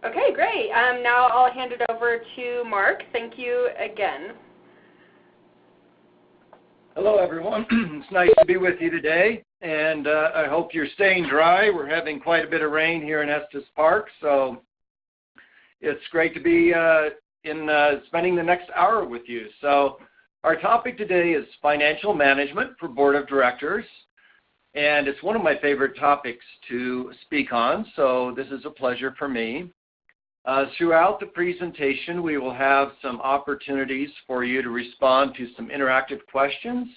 Okay, great. Now I'll hand it over to Mark. Thank you again. Hello, everyone. It's nice to be with you today, and I hope you're staying dry. We're having quite a bit of rain here in Estes Park, so it's great to be spending the next hour with you. So our topic today is financial management for board of directors, and it's one of my favorite topics to speak on, so this is a pleasure for me. Throughout the presentation, we will have some opportunities for you to respond to some interactive questions,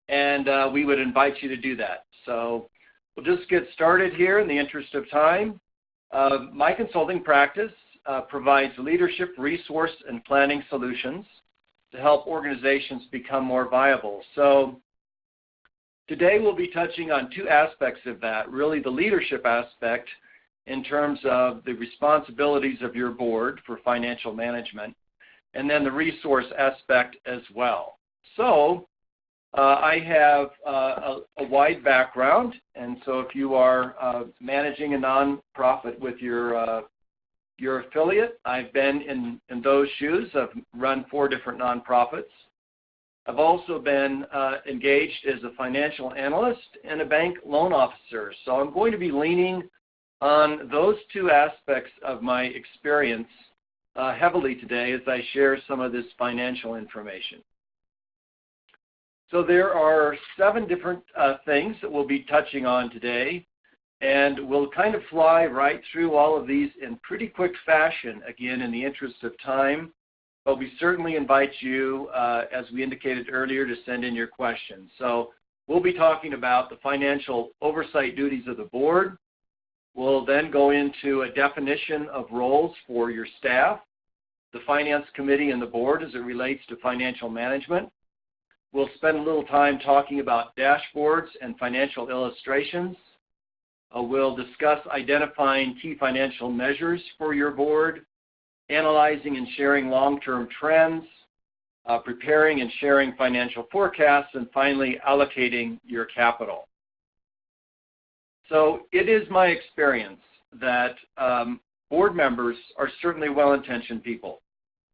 and we would invite you to do that. So we'll just get started here in the interest of time. My consulting practice provides leadership, resource, and planning solutions to help organizations become more viable. So today we'll be touching on two aspects of that, really the leadership aspect in terms of the responsibilities of your board for financial management, and then the resource aspect as well. So I have a wide background, and so if you are managing a nonprofit with your affiliate, I've been in those shoes. I've run 4 different nonprofits. I've also been engaged as a financial analyst and a bank loan officer. So I'm going to be leaning on those two aspects of my experience heavily today as I share some of this financial information. So there are 7 different things that we'll be touching on today, and we'll kind of fly right through all of these in pretty quick fashion, again, in the interest of time, but we certainly invite you, as we indicated earlier, to send in your questions. So we'll be talking about the financial oversight duties of the board. We'll then go into a definition of roles for your staff, the finance committee, and the board as it relates to financial management. We'll spend a little time talking about dashboards and financial illustrations. We'll discuss identifying key financial measures for your board, analyzing and sharing long-term trends, preparing and sharing financial forecasts, and finally allocating your capital. So it is my experience that board members are certainly well-intentioned people.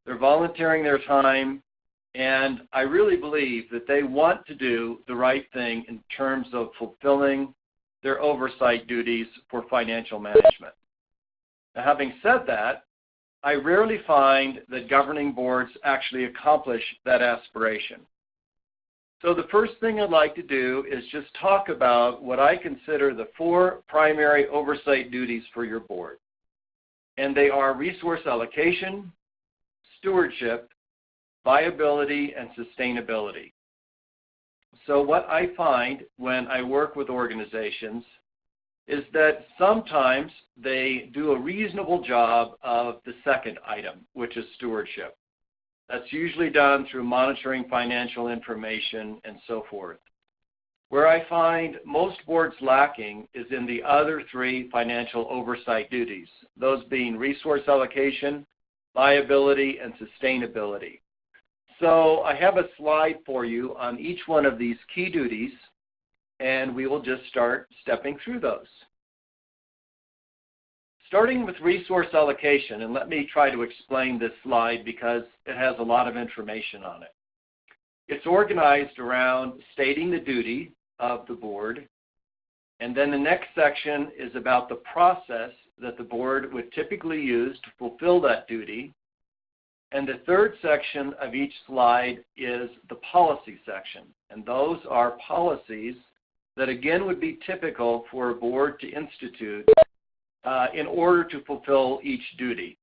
They're volunteering their time, and I really believe that they want to do the right thing in terms of fulfilling their oversight duties for financial management. Now, having said that, I rarely find that governing boards actually accomplish that aspiration. So the first thing I'd like to do is just talk about what I consider the 4 primary oversight duties for your board. And they are resource allocation, stewardship, viability, and sustainability. So what I find when I work with organizations is that sometimes they do a reasonable job of the second item, which is stewardship. That's usually done through monitoring financial information and so forth. Where I find most boards lacking is in the other 3 financial oversight duties, those being resource allocation, viability, and sustainability. So I have a slide for you on each one of these key duties, and we will just start stepping through those. Starting with resource allocation, and let me try to explain this slide because it has a lot of information on it. It's organized around stating the duty of the board, and then the next section is about the process that the board would typically use to fulfill that duty, and the third section of each slide is the policy section, and those are policies that again would be typical for a board to institute in order to fulfill each duty.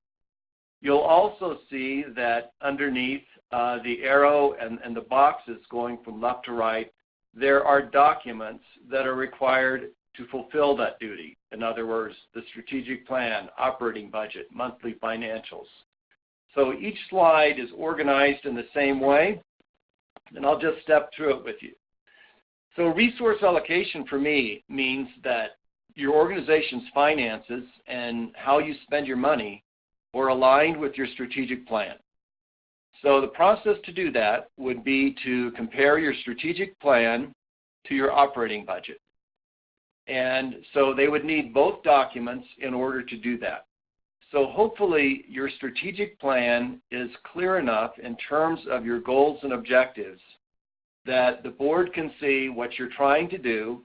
You'll also see that underneath the arrow and the boxes going from left to right, there are documents that are required to fulfill that duty. In other words, the strategic plan, operating budget, monthly financials. So each slide is organized in the same way, and I'll just step through it with you. So resource allocation for me means that your organization's finances and how you spend your money are aligned with your strategic plan. So the process to do that would be to compare your strategic plan to your operating budget. And so they would need both documents in order to do that. So hopefully your strategic plan is clear enough in terms of your goals and objectives that the board can see what you're trying to do.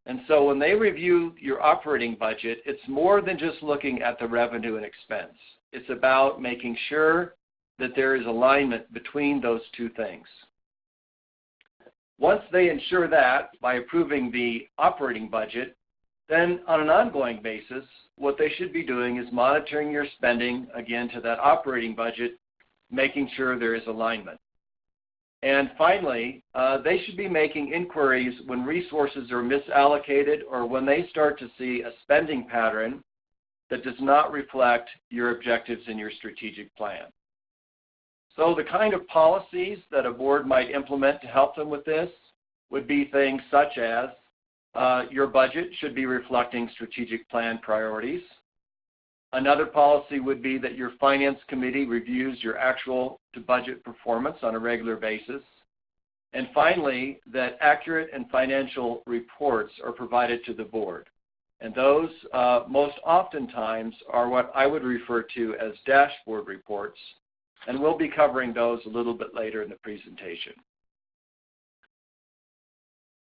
And so when they review your operating budget, it's more than just looking at the revenue and expense. It's about making sure that there is alignment between those two things. Once they ensure that by approving the operating budget, then on an ongoing basis, what they should be doing is monitoring your spending, again, to that operating budget, making sure there is alignment. And finally, they should be making inquiries when resources are misallocated or when they start to see a spending pattern that does not reflect your objectives in your strategic plan. So the kind of policies that a board might implement to help them with this would be things such as your budget should be reflecting strategic plan priorities. Another policy would be that your finance committee reviews your actual to budget performance on a regular basis. And finally, that accurate and financial reports are provided to the board. And those most oftentimes are what I would refer to as dashboard reports. And we'll be covering those a little bit later in the presentation.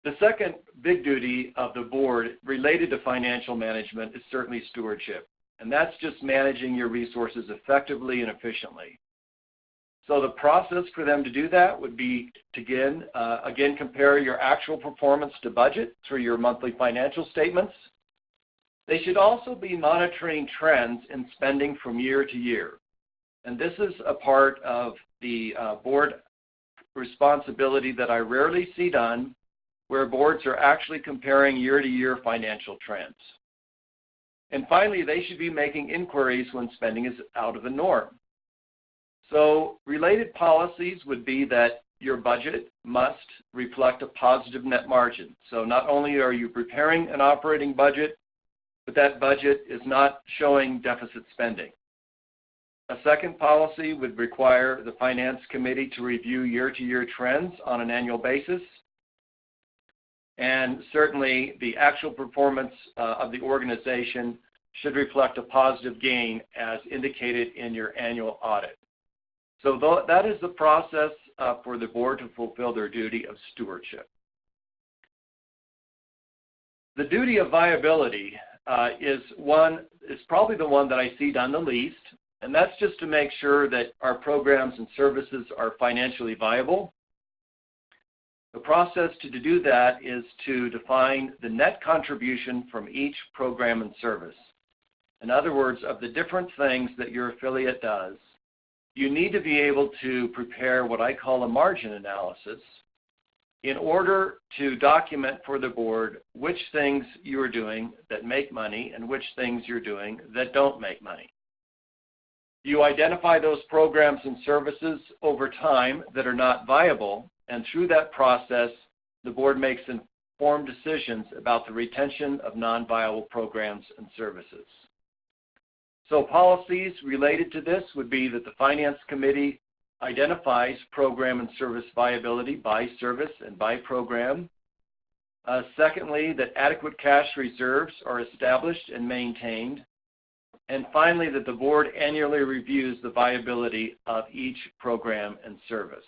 The second big duty of the board related to financial management is certainly stewardship. And that's just managing your resources effectively and efficiently. So the process for them to do that would be to, again, compare your actual performance to budget through your monthly financial statements. They should also be monitoring trends in spending from year to year. And this is a part of the board responsibility that I rarely see done, where boards are actually comparing year-to-year financial trends. And finally, they should be making inquiries when spending is out of the norm. So related policies would be that your budget must reflect a positive net margin. So not only are you preparing an operating budget, but that budget is not showing deficit spending. A second policy would require the Finance Committee to review year-to-year trends on an annual basis. And certainly the actual performance of the organization should reflect a positive gain as indicated in your annual audit. So that is the process for the board to fulfill their duty of stewardship. The duty of viability is probably the one that I see done the least, and that's just to make sure that our programs and services are financially viable. The process to do that is to define the net contribution from each program and service. In other words, of the different things that your affiliate does, you need to be able to prepare what I call a margin analysis in order to document for the board which things you are doing that make money and which things you're doing that don't make money. You identify those programs and services over time that are not viable, and through that process, the board makes informed decisions about the retention of non-viable programs and services. So policies related to this would be that the Finance Committee identifies program and service viability by service and by program. Secondly, that adequate cash reserves are established and maintained. And finally, that the board annually reviews the viability of each program and service.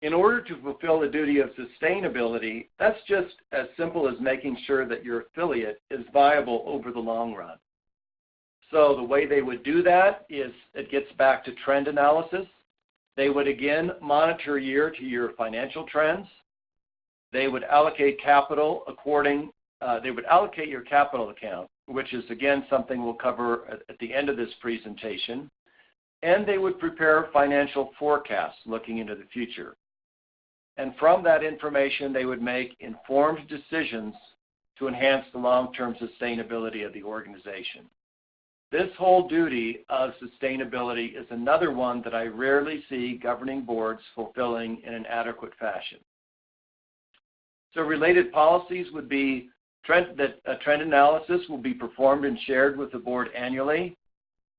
In order to fulfill the duty of sustainability, that's just as simple as making sure that your affiliate is viable over the long run. So the way they would do that is it gets back to trend analysis. They would again monitor year-to-year financial trends. They would allocate capital they would allocate your capital account, which is again something we'll cover at the end of this presentation. And they would prepare financial forecasts looking into the future. And from that information, they would make informed decisions to enhance the long-term sustainability of the organization. This whole duty of sustainability is another one that I rarely see governing boards fulfilling in an adequate fashion. So related policies would be that a trend analysis will be performed and shared with the board annually,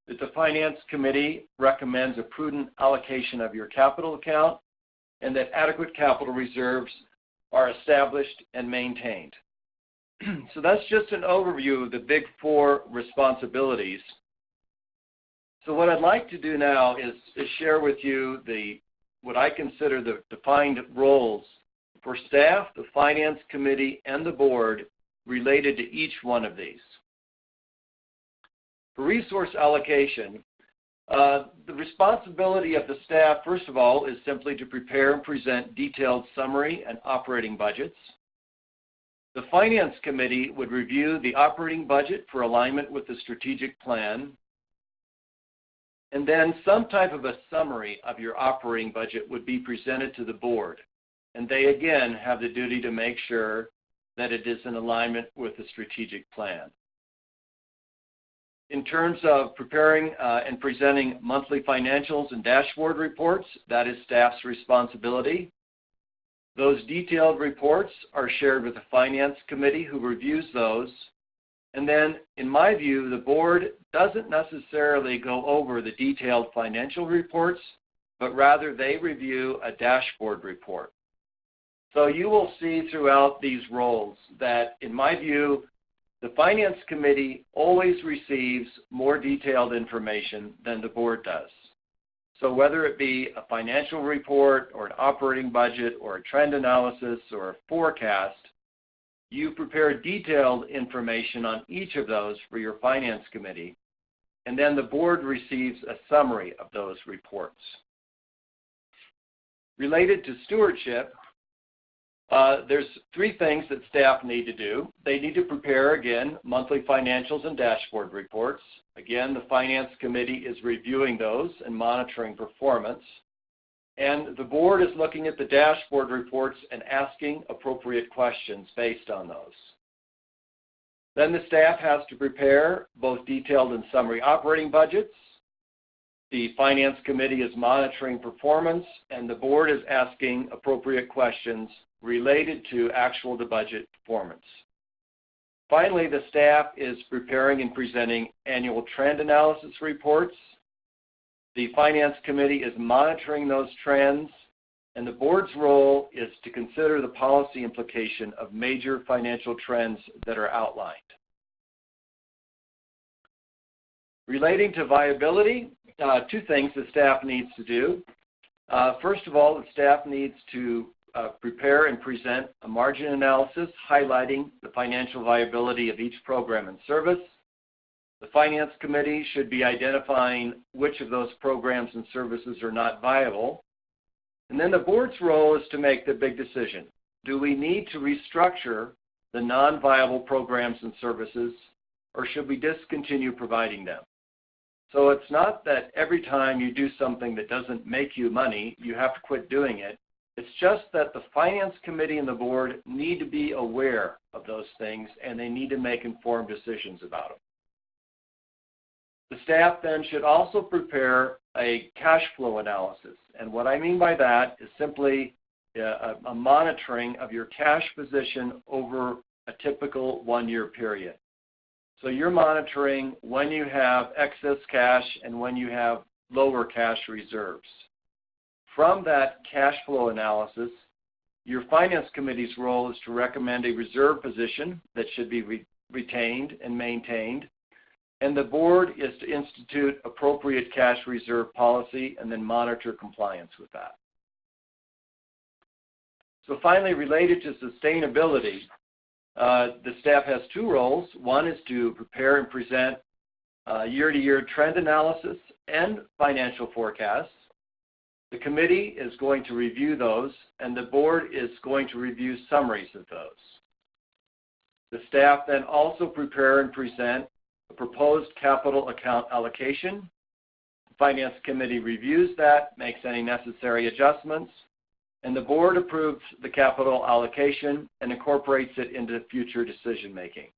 that the Finance Committee recommends a prudent allocation of your capital account, and that adequate capital reserves are established and maintained. So that's just an overview of the big four responsibilities. So what I'd like to do now is share with you what I consider the defined roles for staff, the Finance Committee, and the Board related to each one of these. For resource allocation, the responsibility of the staff, first of all, is simply to prepare and present detailed summary and operating budgets. The Finance Committee would review the operating budget for alignment with the strategic plan, and then some type of a summary of your operating budget would be presented to the Board. And they, again, have the duty to make sure that it is in alignment with the strategic plan. In terms of preparing and presenting monthly financials and dashboard reports, that is staff's responsibility. Those detailed reports are shared with the Finance Committee, who reviews those. And then, in my view, the Board doesn't necessarily go over the detailed financial reports, but rather they review a dashboard report. So you will see throughout these roles that, in my view, the Finance Committee always receives more detailed information than the Board does. So whether it be a financial report or an operating budget or a trend analysis or a forecast, you prepare detailed information on each of those for your Finance Committee, and then the Board receives a summary of those reports. Related to stewardship, there's three things that staff need to do. They need to prepare, again, monthly financials and dashboard reports. Again, the Finance Committee is reviewing those and monitoring performance. And the Board is looking at the dashboard reports and asking appropriate questions based on those. Then the staff has to prepare both detailed and summary operating budgets. The Finance Committee is monitoring performance, and the Board is asking appropriate questions related to actual to budget performance. Finally, the staff is preparing and presenting annual trend analysis reports. The Finance Committee is monitoring those trends, and the Board's role is to consider the policy implication of major financial trends that are outlined. Relating to viability, two things the staff needs to do. First of all, the staff needs to prepare and present a margin analysis highlighting the financial viability of each program and service. The Finance Committee should be identifying which of those programs and services are not viable. And then the Board's role is to make the big decision. Do we need to restructure the non-viable programs and services, or should we discontinue providing them? So it's not that every time you do something that doesn't make you money, you have to quit doing it. It's just that the Finance Committee and the Board need to be aware of those things, and they need to make informed decisions about them. The staff then should also prepare a cash flow analysis. And what I mean by that is simply a monitoring of your cash position over a typical one-year period. So you're monitoring when you have excess cash and when you have lower cash reserves. From that cash flow analysis, your Finance Committee's role is to recommend a reserve position that should be retained and maintained, and the Board is to institute appropriate cash reserve policy and then monitor compliance with that. So finally, related to sustainability, the staff has two roles. One is to prepare and present year-to-year trend analysis and financial forecasts. The committee is going to review those, and the Board is going to review summaries of those. The staff then also prepare and present a proposed capital account allocation. The Finance Committee reviews that, makes any necessary adjustments, and the Board approves the capital allocation and incorporates it into future decision making.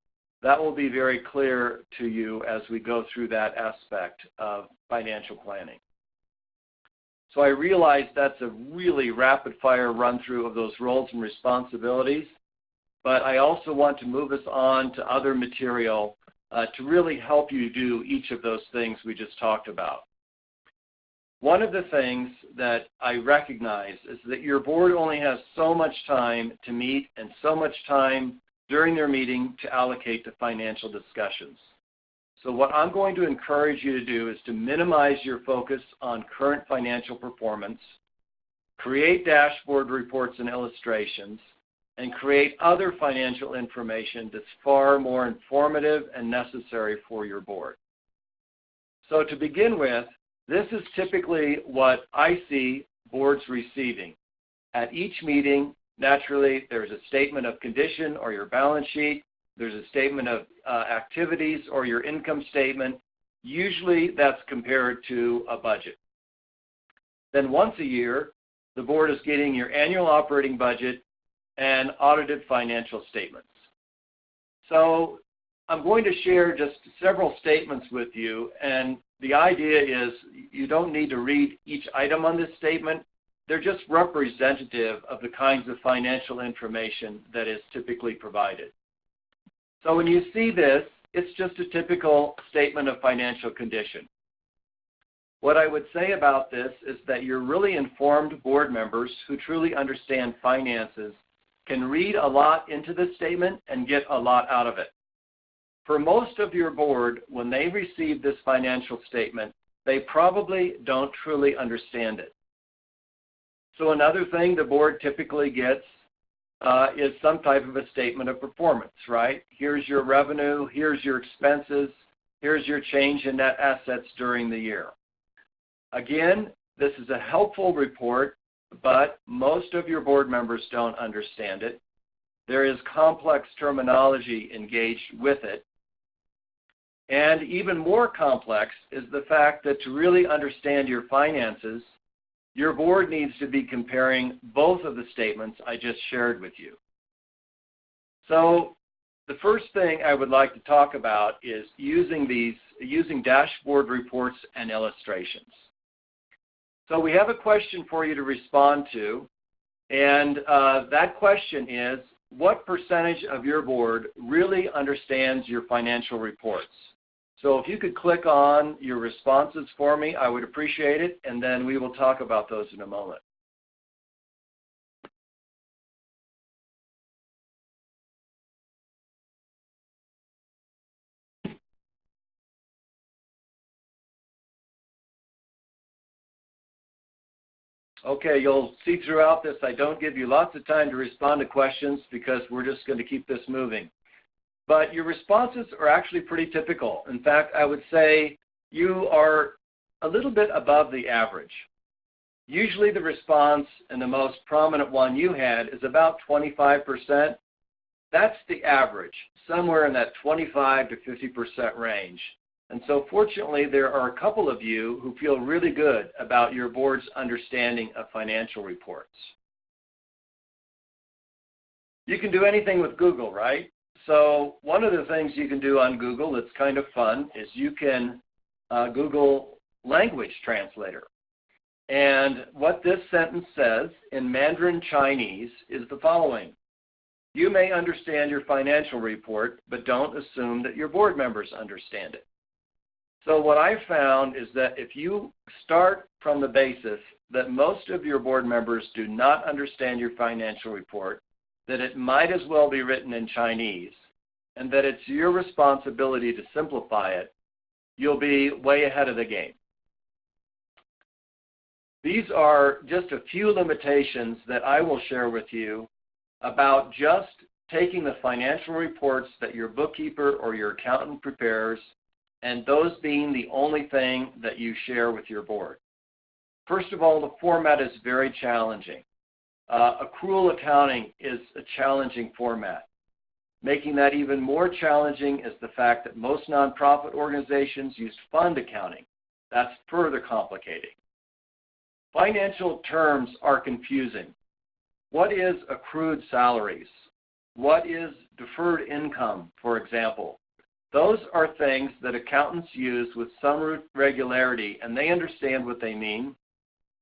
That will be very clear to you as we go through that aspect of financial planning. So I realize that's a really rapid-fire run-through of those roles and responsibilities, but I also want to move us on to other material to really help you do each of those things we just talked about. One of the things that I recognize is that your Board only has so much time to meet and so much time during their meeting to allocate to financial discussions. So what I'm going to encourage you to do is to minimize your focus on current financial performance, create dashboard reports and illustrations, and create other financial information that's far more informative and necessary for your board. So to begin with, this is typically what I see boards receiving. At each meeting, naturally, there's a statement of condition or your balance sheet. There's a statement of activities or your income statement. Usually that's compared to a budget. Then once a year, the board is getting your annual operating budget and audited financial statements. So I'm going to share just several statements with you, and the idea is you don't need to read each item on this statement. They're just representative of the kinds of financial information that is typically provided. So when you see this, it's just a typical statement of financial condition. What I would say about this is that you're really informed board members who truly understand finances can read a lot into this statement and get a lot out of it. For most of your board, when they receive this financial statement, they probably don't truly understand it. So another thing the board typically gets is some type of a statement of performance, right? Here's your revenue, here's your expenses, here's your change in net assets during the year. Again, this is a helpful report, but most of your board members don't understand it. There is complex terminology engaged with it. And even more complex is the fact that to really understand your finances, your board needs to be comparing both of the statements I just shared with you. So the first thing I would like to talk about is using dashboard reports and illustrations. So we have a question for you to respond to, and that question is, what percentage of your board really understands your financial reports? So if you could click on your responses for me, I would appreciate it, and then we will talk about those in a moment. Okay, you'll see throughout this I don't give you lots of time to respond to questions because we're just going to keep this moving. But your responses are actually pretty typical. In fact, I would say you are a little bit above the average. Usually the response, and the most prominent one you had, is about 25%. That's the average, somewhere in that 25 to 50% range. And so fortunately, there are a couple of you who feel really good about your board's understanding of financial reports. You can do anything with Google, right? So one of the things you can do on Google that's kind of fun is you can Google language translator. And what this sentence says in Mandarin Chinese is the following. You may understand your financial report, but don't assume that your board members understand it. So what I found is that if you start from the basis that most of your board members do not understand your financial report, that it might as well be written in Chinese, and that it's your responsibility to simplify it, you'll be way ahead of the game. These are just a few limitations that I will share with you about just taking the financial reports that your bookkeeper or your accountant prepares, and those being the only thing that you share with your board. First of all, the format is very challenging. Accrual accounting is a challenging format. Making that even more challenging is the fact that most nonprofit organizations use fund accounting. That's further complicating. Financial terms are confusing. What is accrued salaries? What is deferred income, for example? Those are things that accountants use with some regularity, and they understand what they mean,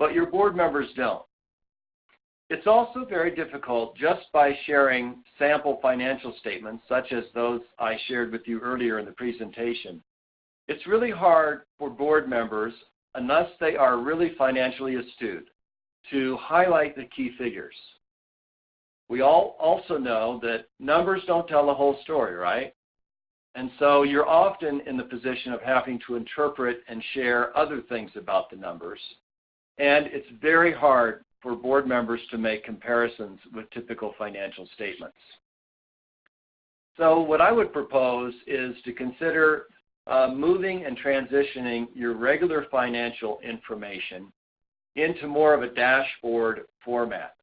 but your board members don't. It's also very difficult just by sharing sample financial statements, such as those I shared with you earlier in the presentation. It's really hard for board members, unless they are really financially astute, to highlight the key figures. We all also know that numbers don't tell the whole story, right? And so you're often in the position of having to interpret and share other things about the numbers. And it's very hard for board members to make comparisons with typical financial statements. So what I would propose is to consider moving and transitioning your regular financial information into more of a dashboard format.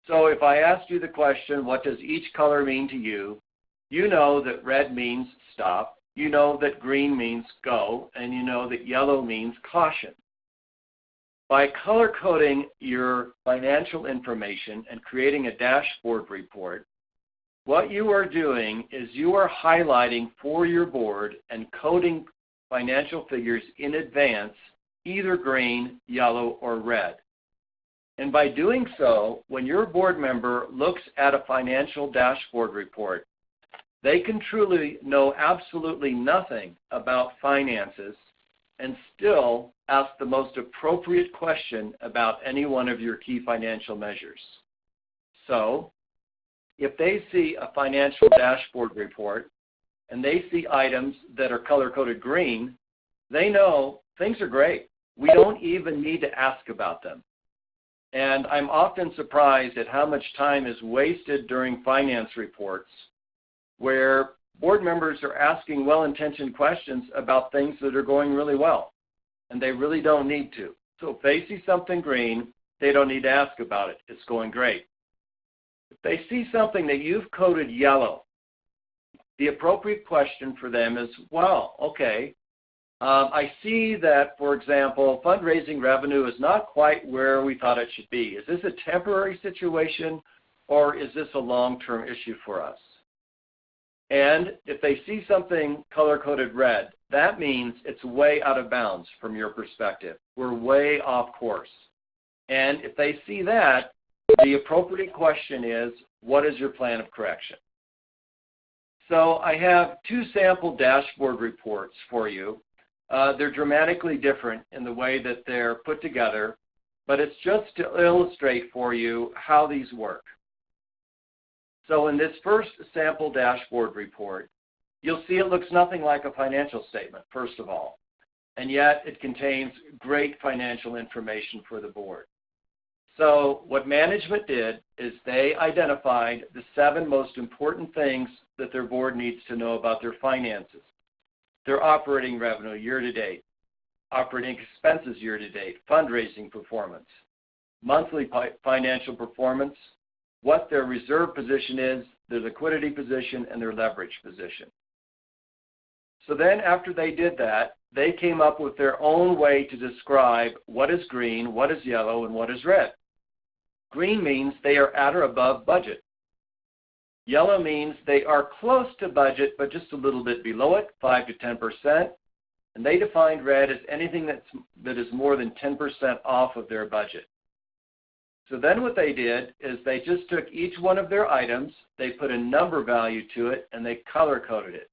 So if I asked you the question, what does each color mean to you? You know that red means stop, you know that green means go, and you know that yellow means caution. By color coding your financial information and creating a dashboard report, what you are doing is you are highlighting for your board and coding financial figures in advance, either green, yellow, or red. And by doing so, when your board member looks at a financial dashboard report, they can truly know absolutely nothing about finances and still ask the most appropriate question about any one of your key financial measures. So, if they see a financial dashboard report and they see items that are color-coded green, they know things are great. We don't even need to ask about them. And I'm often surprised at how much time is wasted during finance reports where board members are asking well-intentioned questions about things that are going really well, and they really don't need to. So if they see something green, they don't need to ask about it. It's going great. If they see something that you've coded yellow, the appropriate question for them is, well, okay, I see that, for example, fundraising revenue is not quite where we thought it should be. Is this a temporary situation, or is this a long-term issue for us? And if they see something color-coded red, that means it's way out of bounds from your perspective. We're way off course. And if they see that, the appropriate question is, what is your plan of correction? So I have two sample dashboard reports for you. They're dramatically different in the way that they're put together, but it's just to illustrate for you how these work. So in this first sample dashboard report, you'll see it looks nothing like a financial statement, first of all, and yet it contains great financial information for the board. So what management did is they identified the 7 most important things that their board needs to know about their finances. Their operating revenue year-to-date, operating expenses year-to-date, fundraising performance, monthly financial performance, what their reserve position is, their liquidity position, and their leverage position. So then after they did that, they came up with their own way to describe what is green, what is yellow, and what is red. Green means they are at or above budget. Yellow means they are close to budget, but just a little bit below it, 5 to 10%. And they defined red as anything that is more than 10% off of their budget. So then what they did is they just took each one of their items, they put a number value to it, and they color-coded it.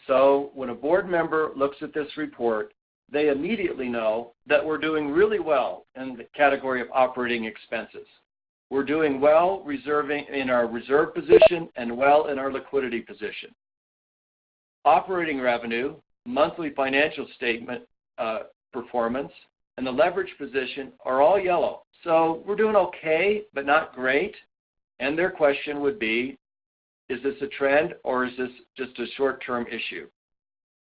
So when a board member looks at this report, they immediately know that we're doing really well in the category of operating expenses. We're doing well reserving in our reserve position and well in our liquidity position. Operating revenue, monthly financial statement performance, and the leverage position are all yellow. So we're doing okay, but not great. And their question would be, is this a trend or is this just a short-term issue?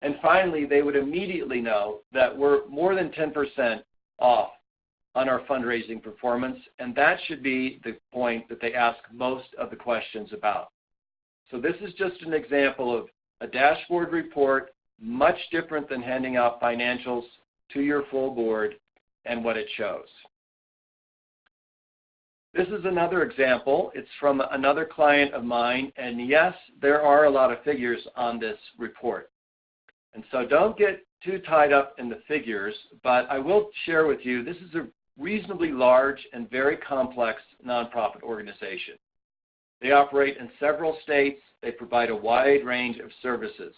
And finally, they would immediately know that we're more than 10% off on our fundraising performance, and that should be the point that they ask most of the questions about. So this is just an example of a dashboard report, much different than handing out financials to your full board and what it shows. This is another example. It's from another client of mine, and yes, there are a lot of figures on this report. And so don't get too tied up in the figures, but I will share with you, this is a reasonably large and very complex nonprofit organization. They operate in several states. They provide a wide range of services.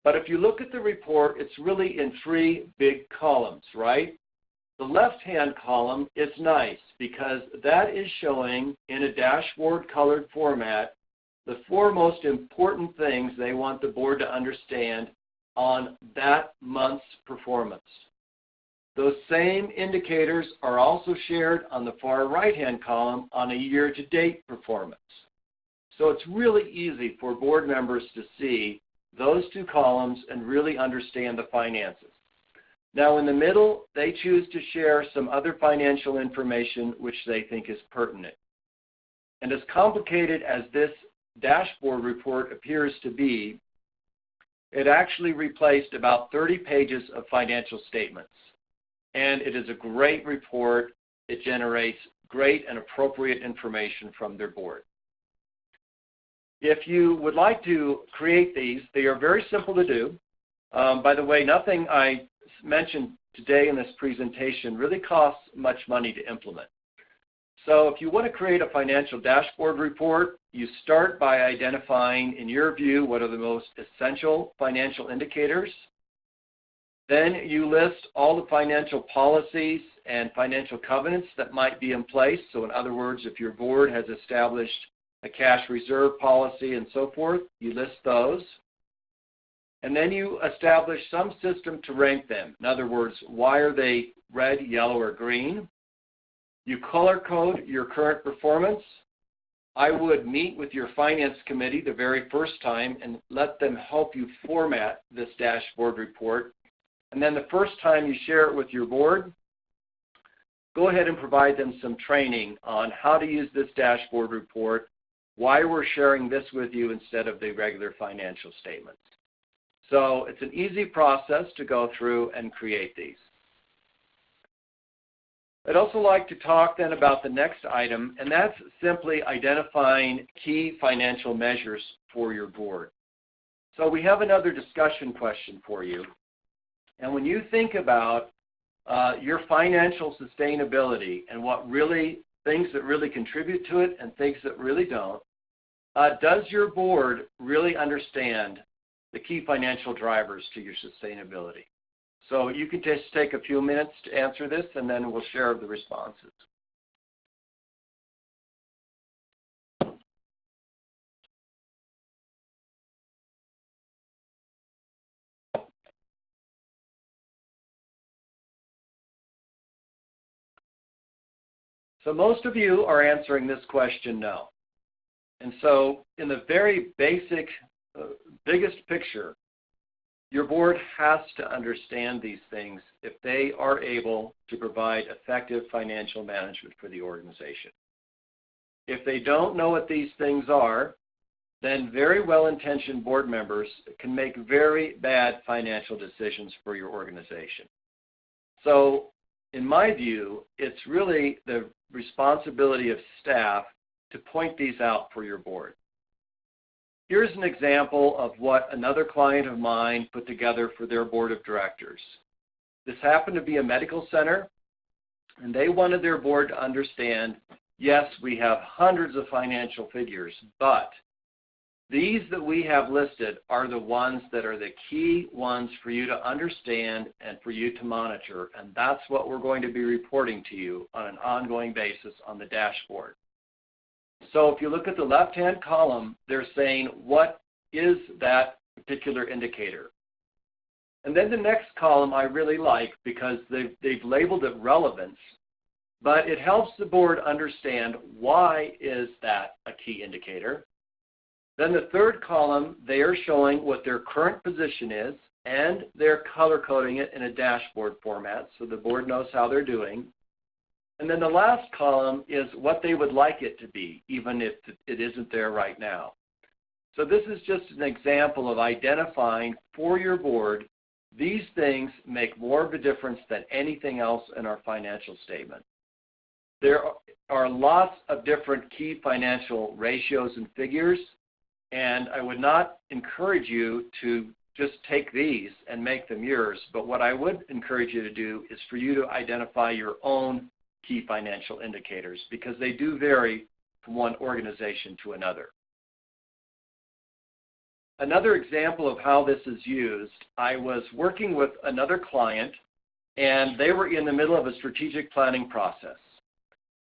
But if you look at the report, it's really in 3 big columns, right? The left-hand column is nice because that is showing in a dashboard colored format the 4 most important things they want the board to understand on that month's performance. Those same indicators are also shared on the far right-hand column on a year-to-date performance. So it's really easy for board members to see those 2 columns and really understand the finances. Now in the middle, they choose to share some other financial information which they think is pertinent. And as complicated as this dashboard report appears to be, it actually replaced about 30 pages of financial statements. And it is a great report. It generates great and appropriate information from their board. If you would like to create these, they are very simple to do. By the way, nothing I mentioned today in this presentation really costs much money to implement. So if you want to create a financial dashboard report, you start by identifying, in your view, what are the most essential financial indicators. Then you list all the financial policies and financial covenants that might be in place. So in other words, if your board has established a cash reserve policy and so forth, you list those. And then you establish some system to rank them. In other words, why are they red, yellow, or green? You color code your current performance. I would meet with your finance committee the very first time and let them help you format this dashboard report. And then the first time you share it with your board, go ahead and provide them some training on how to use this dashboard report, why we're sharing this with you instead of the regular financial statements. So it's an easy process to go through and create these. I'd also like to talk then about the next item, and that's simply identifying key financial measures for your board. So we have another discussion question for you. And when you think about your financial sustainability and what really, things that really contribute to it and things that really don't, does your board really understand the key financial drivers to your sustainability? So you can just take a few minutes to answer this, and then we'll share the responses. So most of you are answering this question no. And so in the very basic, biggest picture, your board has to understand these things if they are able to provide effective financial management for the organization. If they don't know what these things are, then very well-intentioned board members can make very bad financial decisions for your organization. So in my view, it's really the responsibility of staff to point these out for your board. Here's an example of what another client of mine put together for their board of directors. This happened to be a medical center, and they wanted their board to understand, yes, we have hundreds of financial figures, but these that we have listed are the ones that are the key ones for you to understand and for you to monitor, and that's what we're going to be reporting to you on an ongoing basis on the dashboard. So if you look at the left-hand column, they're saying, what is that particular indicator? And then the next column I really like because they've labeled it relevance, but it helps the board understand why is that a key indicator. Then the third column, they are showing what their current position is, and they're color coding it in a dashboard format so the board knows how they're doing. And then the last column is what they would like it to be, even if it isn't there right now. So this is just an example of identifying for your board, these things make more of a difference than anything else in our financial statement. There are lots of different key financial ratios and figures, and I would not encourage you to just take these and make them yours, but what I would encourage you to do is for you to identify your own key financial indicators because they do vary from one organization to another. Another example of how this is used, I was working with another client and they were in the middle of a strategic planning process.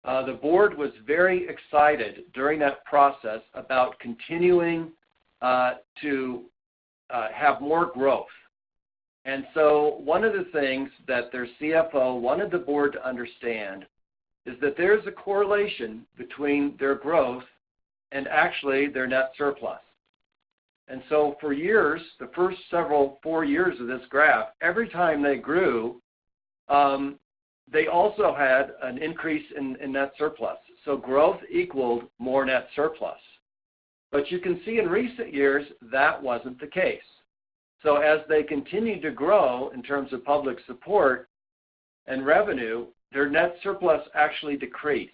The board was very excited during that process about continuing to have more growth. And so one of the things that their CFO wanted the board to understand is that there's a correlation between their growth and actually their net surplus. And so for years, the first 4 years of this graph, every time they grew, they also had an increase in net surplus. So growth equaled more net surplus. But you can see in recent years that wasn't the case. So as they continued to grow in terms of public support and revenue, their net surplus actually decreased.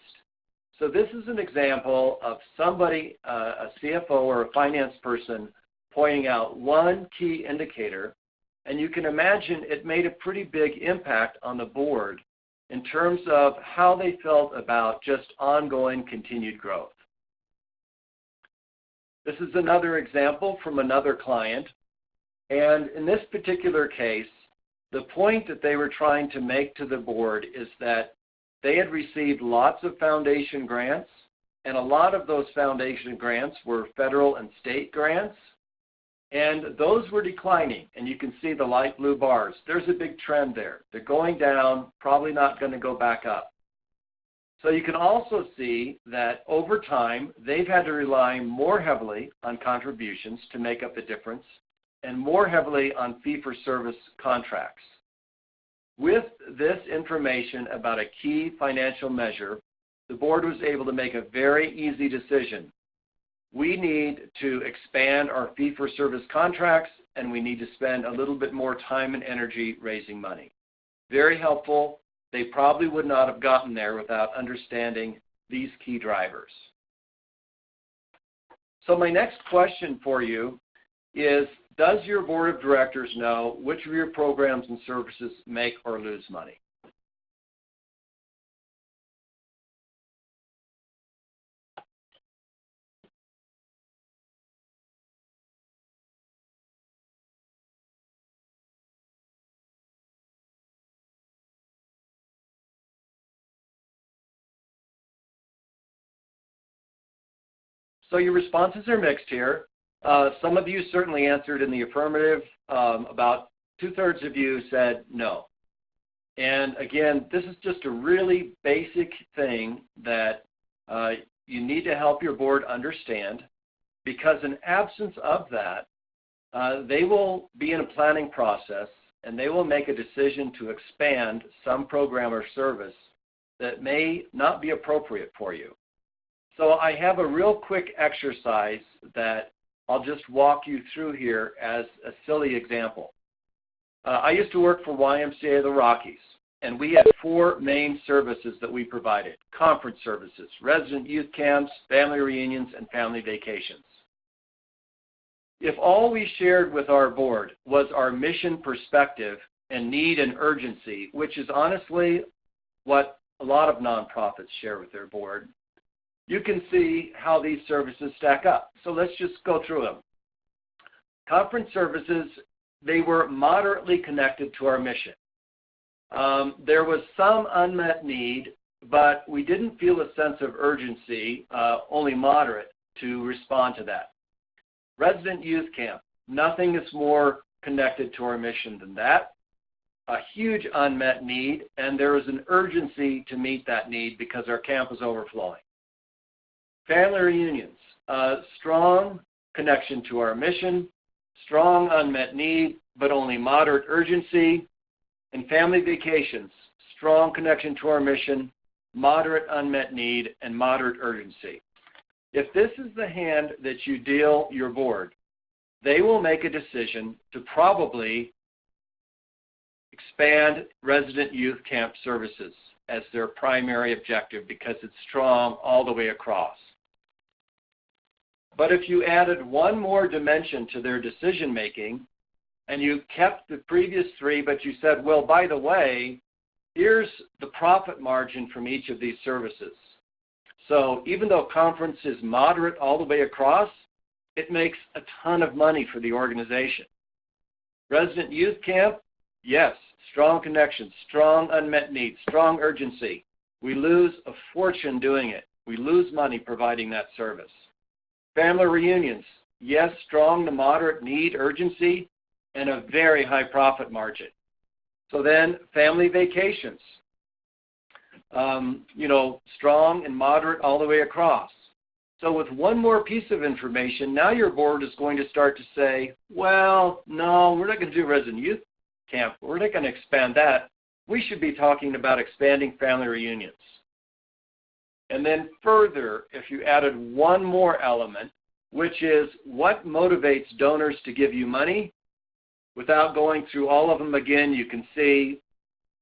So this is an example of somebody, a CFO or a finance person, pointing out one key indicator, and you can imagine it made a pretty big impact on the board in terms of how they felt about just ongoing continued growth. This is another example from another client, and in this particular case, the point that they were trying to make to the board is that they had received lots of foundation grants, and a lot of those foundation grants were federal and state grants, and those were declining, and you can see the light blue bars. There's a big trend there. They're going down, probably not going to go back up. So you can also see that over time, they've had to rely more heavily on contributions to make up the difference and more heavily on fee-for-service contracts. With this information about a key financial measure, the board was able to make a very easy decision. We need to expand our fee-for-service contracts, and we need to spend a little bit more time and energy raising money. Very helpful. They probably would not have gotten there without understanding these key drivers. So my next question for you is, does your board of directors know which of your programs and services make or lose money? So your responses are mixed here. Some of you certainly answered in the affirmative. About 2/3 of you said no. And again, this is just a really basic thing that you need to help your board understand, because in absence of that, they will be in a planning process and they will make a decision to expand some program or service that may not be appropriate for you. So I have a real quick exercise that I'll just walk you through here as a silly example. I used to work for YMCA of the Rockies, and we had 4 main services that we provided: conference services, resident youth camps, family reunions, and family vacations. If all we shared with our board was our mission perspective and need and urgency, which is honestly what a lot of nonprofits share with their board, you can see how these services stack up. So let's just go through them. Conference services, they were moderately connected to our mission. There was some unmet need, but we didn't feel a sense of urgency, only moderate, to respond to that. Resident youth camp, nothing is more connected to our mission than that. A huge unmet need, and there is an urgency to meet that need because our camp is overflowing. Family reunions, strong connection to our mission, strong unmet need, but only moderate urgency. And family vacations, strong connection to our mission, moderate unmet need, and moderate urgency. If this is the hand that you deal your board, they will make a decision to probably expand resident youth camp services as their primary objective because it's strong all the way across. But if you added one more dimension to their decision making and you kept the previous 3, but you said, well, by the way, here's the profit margin from each of these services. So even though conference is moderate all the way across, it makes a ton of money for the organization. Resident youth camp, yes, strong connections, strong unmet needs, strong urgency. We lose a fortune doing it. We lose money providing that service. Family reunions, yes, strong to moderate need, urgency, and a very high profit margin. So then family vacations, strong and moderate all the way across. So with one more piece of information, now your board is going to start to say, well, no, we're not going to do resident youth camp. We're not going to expand that. We should be talking about expanding family reunions. And then further, if you added one more element, which is what motivates donors to give you money, without going through all of them again, you can see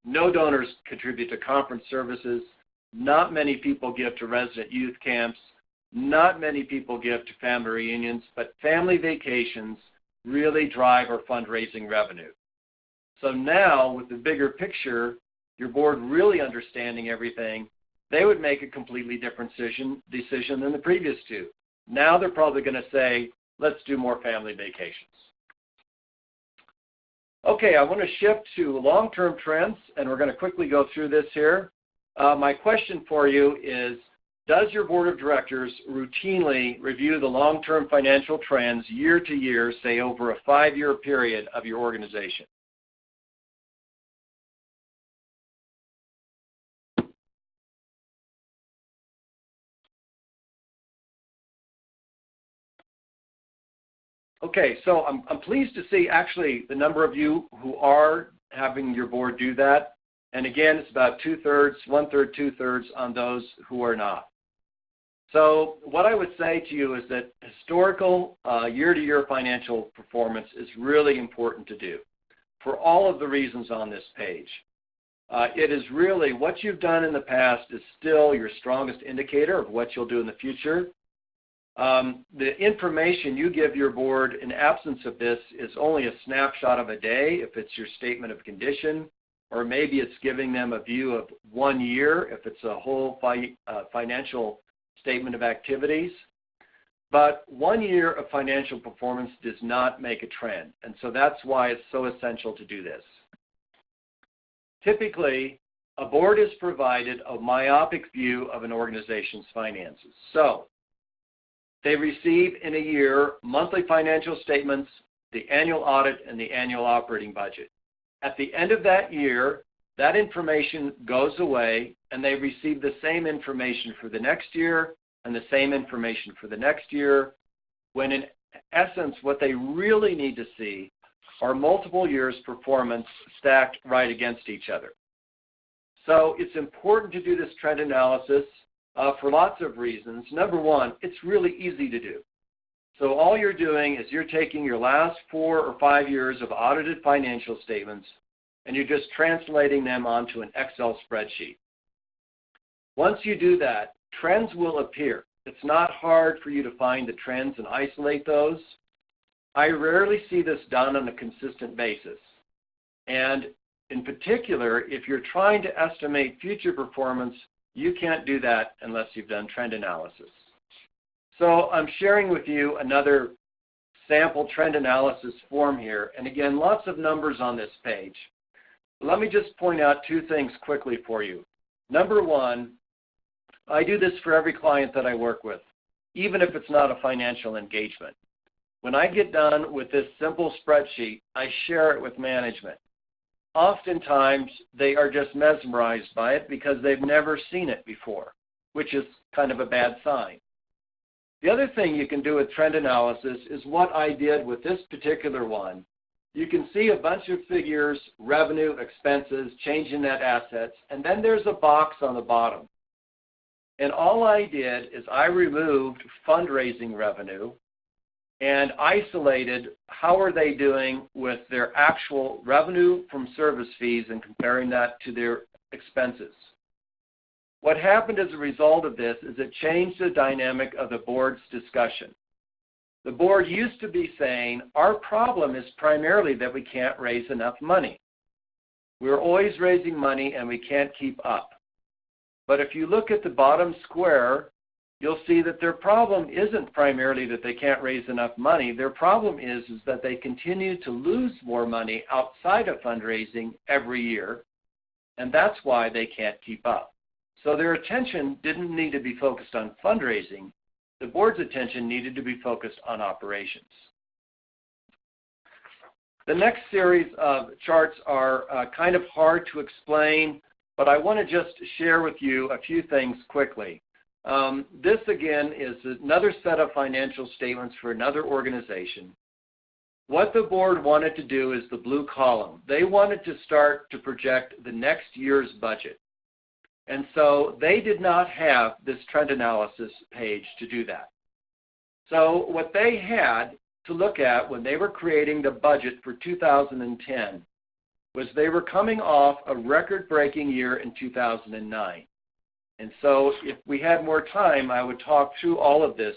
no donors contribute to conference services, not many people give to resident youth camps, not many people give to family reunions, but family vacations really drive our fundraising revenue. So now, with the bigger picture, your board really understanding everything, they would make a completely different decision than the previous two. Now they're probably going to say, let's do more family vacations. Okay, I want to shift to long-term trends, and we're going to quickly go through this here. My question for you is, does your board of directors routinely review the long-term financial trends year to year, say over a 5-year period of your organization? Okay, so I'm pleased to see actually the number of you who are having your board do that. And again, it's about 2/3, 1/3, 2/3 on those who are not. So what I would say to you is that historical year-to-year financial performance is really important to do for all of the reasons on this page. It is really what you've done in the past is still your strongest indicator of what you'll do in the future. The information you give your board in absence of this is only a snapshot of a day if it's your statement of condition, or maybe it's giving them a view of 1 year if it's a whole financial statement of activities. But 1 year of financial performance does not make a trend, and so that's why it's so essential to do this. Typically, a board is provided a myopic view of an organization's finances. So they receive in a year monthly financial statements, the annual audit, and the annual operating budget. At the end of that year, that information goes away, and they receive the same information for the next year and the same information for the next year, when in essence what they really need to see are multiple years' performance stacked right against each other. So it's important to do this trend analysis for lots of reasons. Number one, it's really easy to do. So all you're doing is you're taking your last 4 or 5 years of audited financial statements and you're just translating them onto an Excel spreadsheet. Once you do that, trends will appear. It's not hard for you to find the trends and isolate those. I rarely see this done on a consistent basis. And in particular, if you're trying to estimate future performance, you can't do that unless you've done trend analysis. So I'm sharing with you another sample trend analysis form here. And again, lots of numbers on this page. Let me just point out 2 things quickly for you. Number one, I do this for every client that I work with, even if it's not a financial engagement. When I get done with this simple spreadsheet, I share it with management. Oftentimes, they are just mesmerized by it because they've never seen it before, which is kind of a bad sign. The other thing you can do with trend analysis is what I did with this particular one. You can see a bunch of figures, revenue, expenses, change in net assets, and then there's a box on the bottom. And all I did is I removed fundraising revenue and isolated how are they doing with their actual revenue from service fees and comparing that to their expenses. What happened as a result of this is it changed the dynamic of the board's discussion. The board used to be saying, our problem is primarily that we can't raise enough money. We're always raising money and we can't keep up. But if you look at the bottom square, you'll see that their problem isn't primarily that they can't raise enough money. Their problem is that they continue to lose more money outside of fundraising every year, and that's why they can't keep up. So their attention didn't need to be focused on fundraising. The board's attention needed to be focused on operations. The next series of charts are kind of hard to explain, but I want to just share with you a few things quickly. This, again, is another set of financial statements for another organization. What the board wanted to do is the blue column. They wanted to start to project the next year's budget. And so they did not have this trend analysis page to do that. So what they had to look at when they were creating the budget for 2010 was they were coming off a record-breaking year in 2009. And so if we had more time, I would talk through all of this.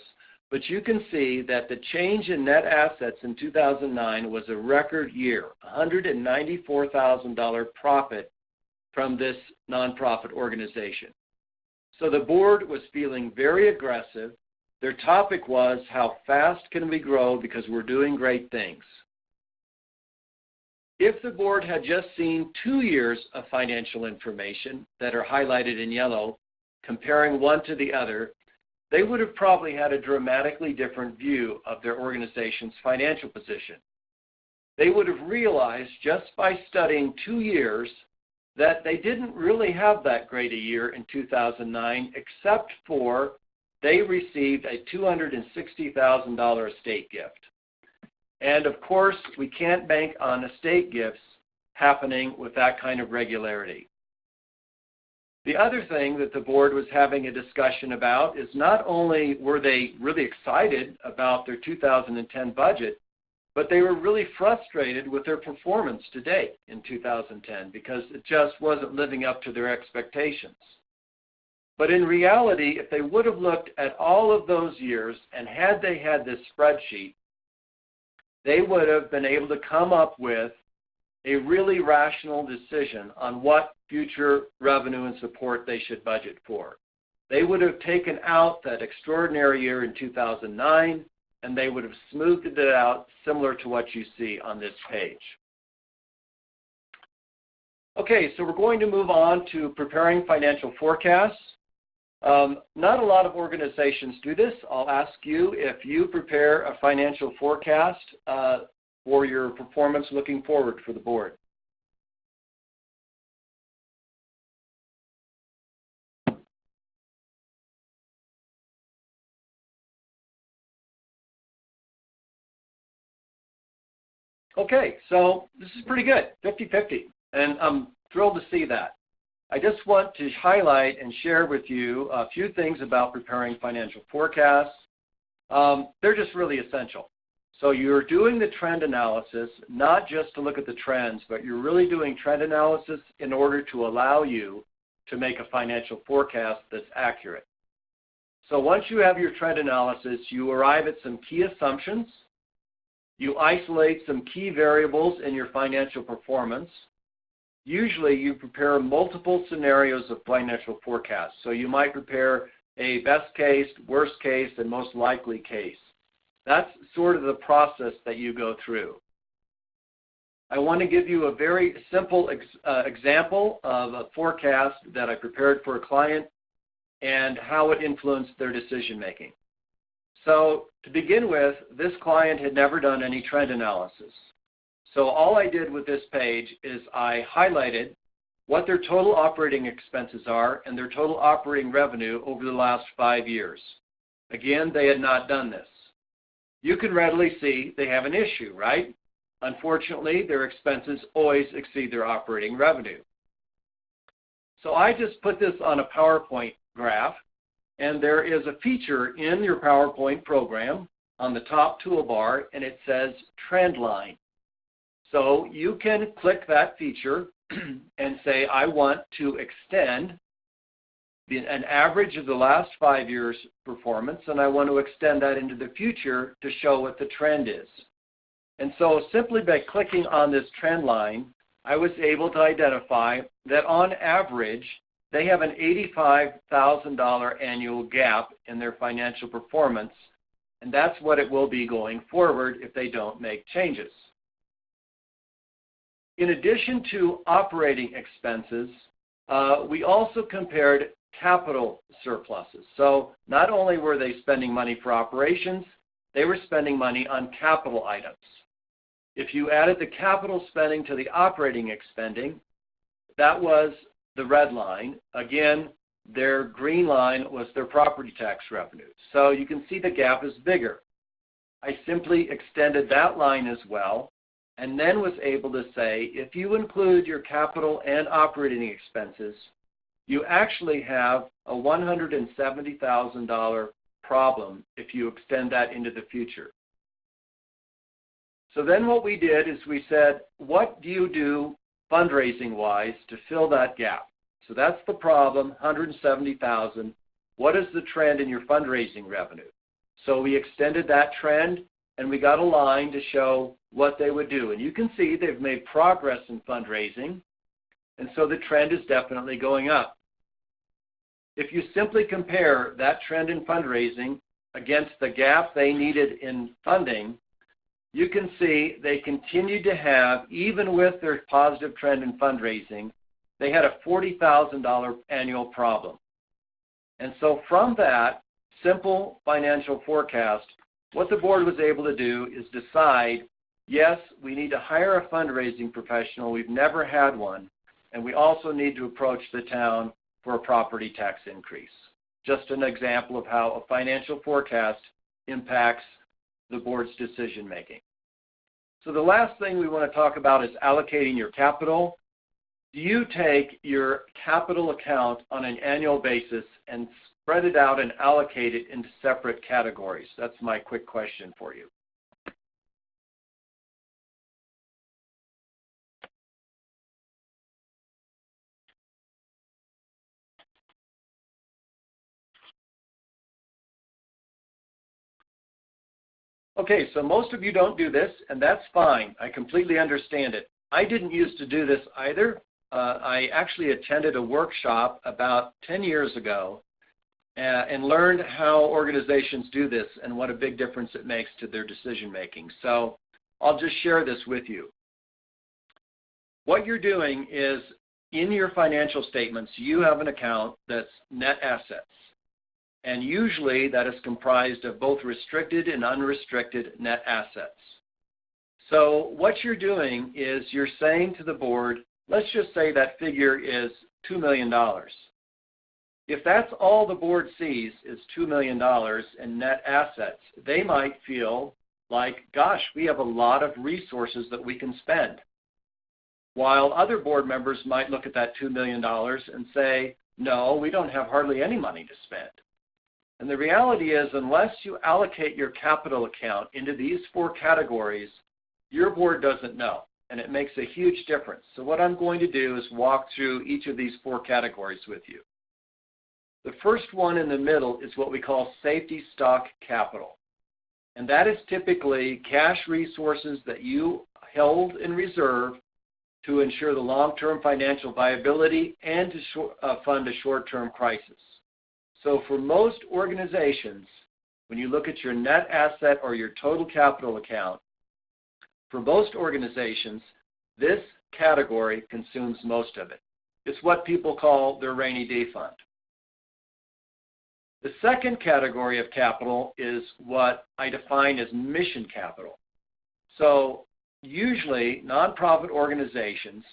But you can see that the change in net assets in 2009 was a record year, $194,000 profit from this nonprofit organization. So the board was feeling very aggressive. Their topic was, how fast can we grow because we're doing great things? If the board had just seen 2 years of financial information that are highlighted in yellow, comparing one to the other, they would have probably had a dramatically different view of their organization's financial position. They would have realized just by studying 2 years that they didn't really have that great a year in 2009, except for they received a $260,000 estate gift. And of course, we can't bank on estate gifts happening with that kind of regularity. The other thing that the board was having a discussion about is not only were they really excited about their 2010 budget, but they were really frustrated with their performance to date in 2010 because it just wasn't living up to their expectations. But in reality, if they would have looked at all of those years and had they had this spreadsheet, they would have been able to come up with a really rational decision on what future revenue and support they should budget for. They would have taken out that extraordinary year in 2009, and they would have smoothed it out similar to what you see on this page. Okay, so we're going to move on to preparing financial forecasts. Not a lot of organizations do this. I'll ask you if you prepare a financial forecast for your performance looking forward for the board. Okay, so this is pretty good, 50-50, and I'm thrilled to see that. I just want to highlight and share with you a few things about preparing financial forecasts. They're just really essential. So you're doing the trend analysis, not just to look at the trends, but you're really doing trend analysis in order to allow you to make a financial forecast that's accurate. So once you have your trend analysis, you arrive at some key assumptions. You isolate some key variables in your financial performance. Usually you prepare multiple scenarios of financial forecasts. So you might prepare a best case, worst case, and most likely case. That's sort of the process that you go through. I want to give you a very simple example of a forecast that I prepared for a client and how it influenced their decision making. So to begin with, this client had never done any trend analysis. So all I did with this page is I highlighted what their total operating expenses are and their total operating revenue over the last 5 years. Again, they had not done this. You can readily see they have an issue, right? Unfortunately, their expenses always exceed their operating revenue. So I just put this on a PowerPoint graph, and there is a feature in your PowerPoint program on the top toolbar, and it says Trend Line. So you can click that feature and say, I want to extend an average of the last 5 years' performance, and I want to extend that into the future to show what the trend is. And so simply by clicking on this trend line, I was able to identify that on average, they have an $85,000 annual gap in their financial performance, and that's what it will be going forward if they don't make changes. In addition to operating expenses, we also compared capital surpluses. So not only were they spending money for operations, they were spending money on capital items. If you added the capital spending to the operating expending, that was the red line. Again, their green line was their property tax revenue. So you can see the gap is bigger. I simply extended that line as well, and then was able to say, if you include your capital and operating expenses, you actually have a $170,000 problem if you extend that into the future. So then what we did is we said, what do you do fundraising-wise to fill that gap? So that's the problem, $170,000. What is the trend in your fundraising revenue? So we extended that trend, and we got a line to show what they would do. And you can see they've made progress in fundraising, and so the trend is definitely going up. If you simply compare that trend in fundraising against the gap they needed in funding, you can see they continued to have, even with their positive trend in fundraising, they had a $40,000 annual problem. And so from that simple financial forecast, what the board was able to do is decide, yes, we need to hire a fundraising professional. We've never had one. And we also need to approach the town for a property tax increase. Just an example of how a financial forecast impacts the board's decision making. So the last thing we want to talk about is allocating your capital. Do you take your capital account on an annual basis and spread it out and allocate it into separate categories? That's my quick question for you. Okay, so most of you don't do this, and that's fine. I completely understand it. I didn't used to do this either. I actually attended a workshop about 10 years ago and learned how organizations do this and what a big difference it makes to their decision making. So I'll just share this with you. What you're doing is, in your financial statements, you have an account that's net assets. And usually that is comprised of both restricted and unrestricted net assets. So what you're doing is you're saying to the board, let's just say that figure is $2 million. If that's all the board sees is $2 million in net assets, they might feel like, gosh, we have a lot of resources that we can spend. While other board members might look at that $2 million and say, no, we don't have hardly any money to spend. And the reality is, unless you allocate your capital account into these four categories, your board doesn't know, and it makes a huge difference. So what I'm going to do is walk through each of these four categories with you. The first one in the middle is what we call safety stock capital. And that is typically cash resources that you held in reserve to ensure the long-term financial viability and to fund a short-term crisis. So for most organizations, when you look at your net asset or your total capital account, for most organizations, this category consumes most of it. It's what people call their rainy day fund. The second category of capital is what I define as mission capital. So usually nonprofit organizations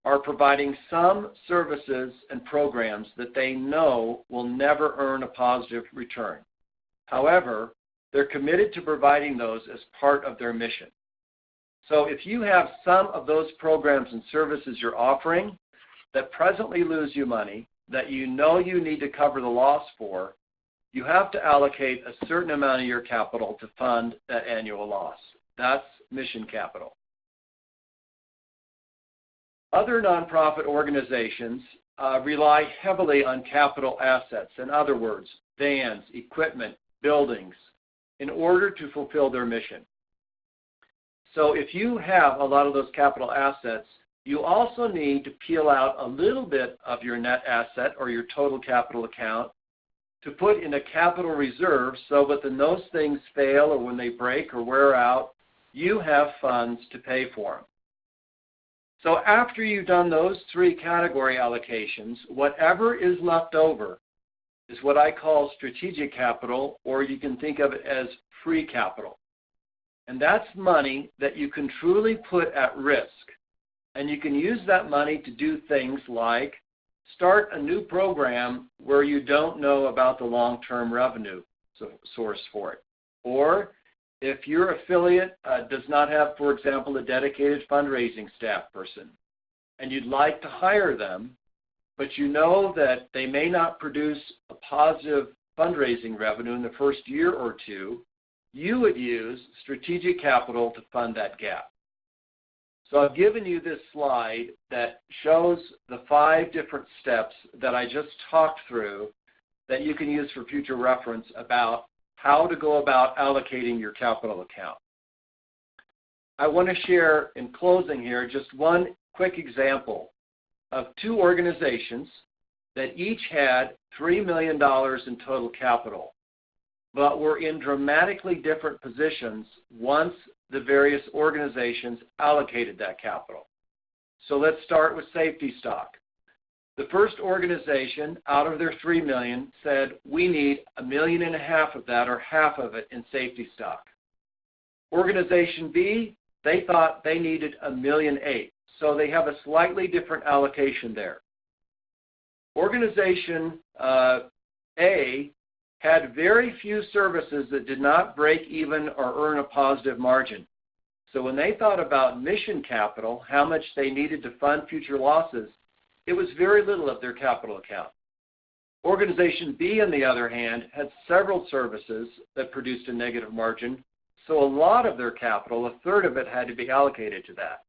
are providing some services and programs that they know will never earn a positive return. However, they're committed to providing those as part of their mission. So if you have some of those programs and services you're offering that presently lose you money, that you know you need to cover the loss for, you have to allocate a certain amount of your capital to fund that annual loss. That's mission capital. Other nonprofit organizations rely heavily on capital assets, in other words, vans, equipment, buildings, in order to fulfill their mission. So if you have a lot of those capital assets, You also need to peel out a little bit of your net asset or your total capital account to put in a capital reserve so that when those things fail or when they break or wear out, you have funds to pay for them. So after you've done those three category allocations, whatever is left over is what I call strategic capital, or you can think of it as free capital. And that's money that you can truly put at risk. And you can use that money to do things like start a new program where you don't know about the long-term revenue source for it. Or if your affiliate does not have, for example, a dedicated fundraising staff person, and you'd like to hire them, but you know that they may not produce a positive fundraising revenue in the first year or two, you would use strategic capital to fund that gap. So I've given you this slide that shows the 5 different steps that I just talked through that you can use for future reference about how to go about allocating your capital account. I want to share in closing here just one quick example of 2 organizations that each had $3 million in total capital, but were in dramatically different positions once the various organizations allocated that capital. So let's start with Safety Stock. The first organization out of their $3 million said, we need $1.5 million of that, or half of it, in safety stock. Organization B, they thought they needed $1.8 million, so they have a slightly different allocation there. Organization A had very few services that did not break even or earn a positive margin. So when they thought about mission capital, how much they needed to fund future losses, it was very little of their capital account. Organization B, on the other hand, had several services that produced a negative margin, so a lot of their capital, a third of it, had to be allocated to that.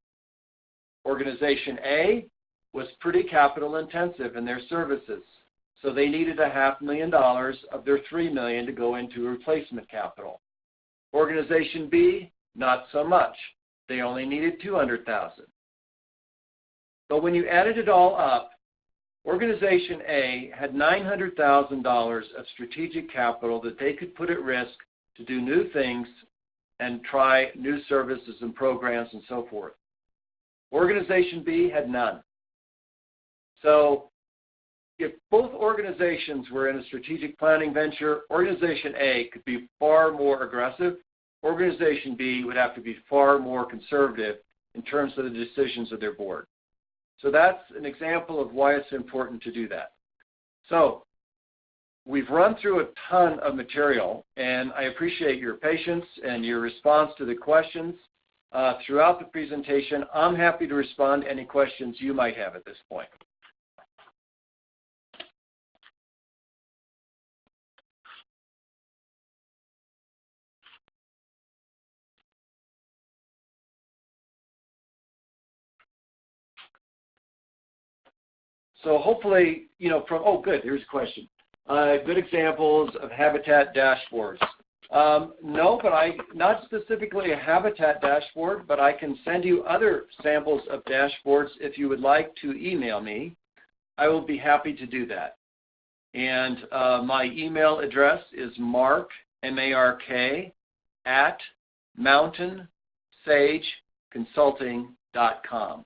Organization A was pretty capital intensive in their services, so they needed $500,000 of their $3 million to go into replacement capital. Organization B, not so much. They only needed $200,000. But when you added it all up, Organization A had $900,000 of strategic capital that they could put at risk to do new things and try new services and programs and so forth. Organization B had none. So if both organizations were in a strategic planning venture, Organization A could be far more aggressive. Organization B would have to be far more conservative in terms of the decisions of their board. So that's an example of why it's important to do that. So we've run through a ton of material, and I appreciate your patience and your response to the questions throughout the presentation. I'm happy to respond to any questions you might have at this point. So hopefully, oh, good, here's a question. Good examples of habitat dashboards. No, but not specifically a habitat dashboard, but I can send you other samples of dashboards if you would like to email me. I will be happy to do that. And my email address is mark, M-A-R-K, at mountainsageconsulting.com.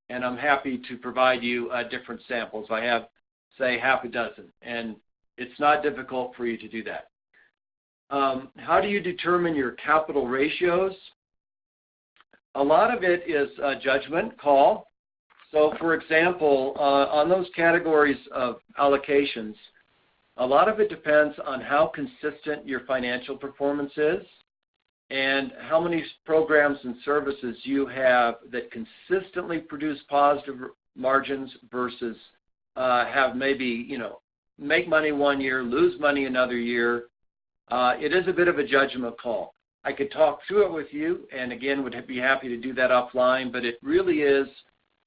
And I'm happy to provide you different samples. I have, say, half a dozen, and it's not difficult for you to do that. How do you determine your capital ratios? A lot of it is a judgment call. So, for example, on those categories of allocations, a lot of it depends on how consistent your financial performance is, and how many programs and services you have that consistently produce positive margins versus have maybe, make money one year, lose money another year. It is a bit of a judgment call. I could talk through it with you, and again, would be happy to do that offline, but it really is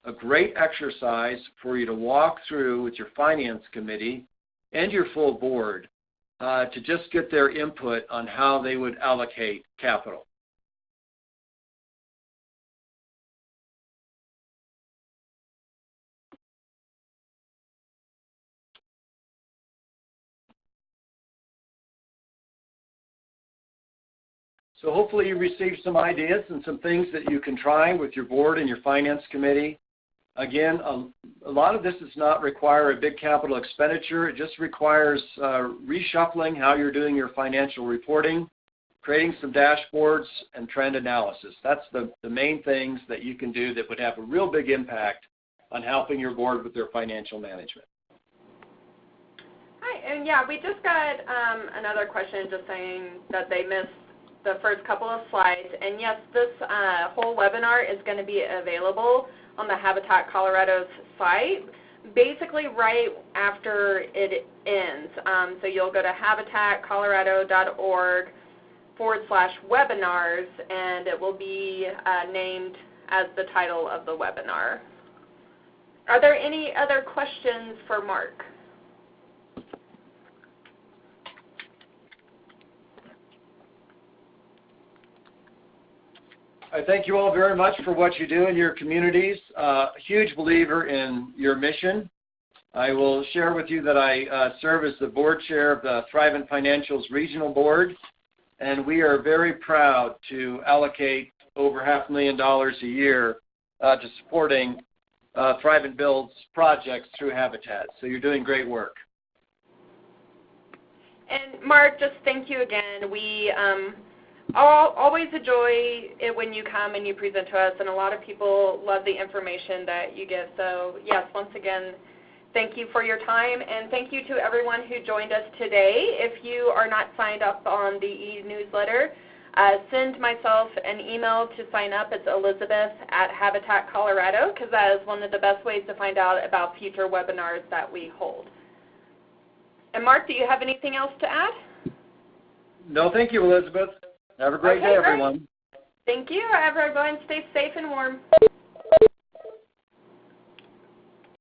a great exercise for you to walk through with your finance committee and your full board to just get their input on how they would allocate capital. So hopefully you received some ideas and some things that you can try with your board and your finance committee. Again, a lot of this does not require a big capital expenditure. It just requires reshuffling how you're doing your financial reporting, creating some dashboards, and trend analysis. That's the main things that you can do that would have a real big impact on helping your board with their financial management. Hi, and yeah, we just got another question just saying that they missed the first couple of slides. And yes, this whole webinar is going to be available on the Habitat Colorado's site, basically right after it ends. So you'll go to habitatcolorado.org/webinars, and it will be named as the title of the webinar. Are there any other questions for Mark? I thank you all very much for what you do in your communities. Huge believer in your mission. I will share with you that I serve as the board chair of the Thrivent Financials Regional Board, and we are very proud to allocate over $500,000 a year to supporting Thrivent Builds projects through Habitat. So you're doing great work. And Mark, just thank you again. We always enjoy it when you come and you present to us, and a lot of people love the information that you give. So yes, once again, thank you for your time, and thank you to everyone who joined us today. If you are not signed up on the e-newsletter, send myself an email to sign up. It's Elizabeth@Habitat Colorado, because that is one of the best ways to find out about future webinars that we hold. And Mark, do you have anything else to add? No, thank you, Elizabeth. Have a great day, everyone. Thank you, everyone. Stay safe and warm.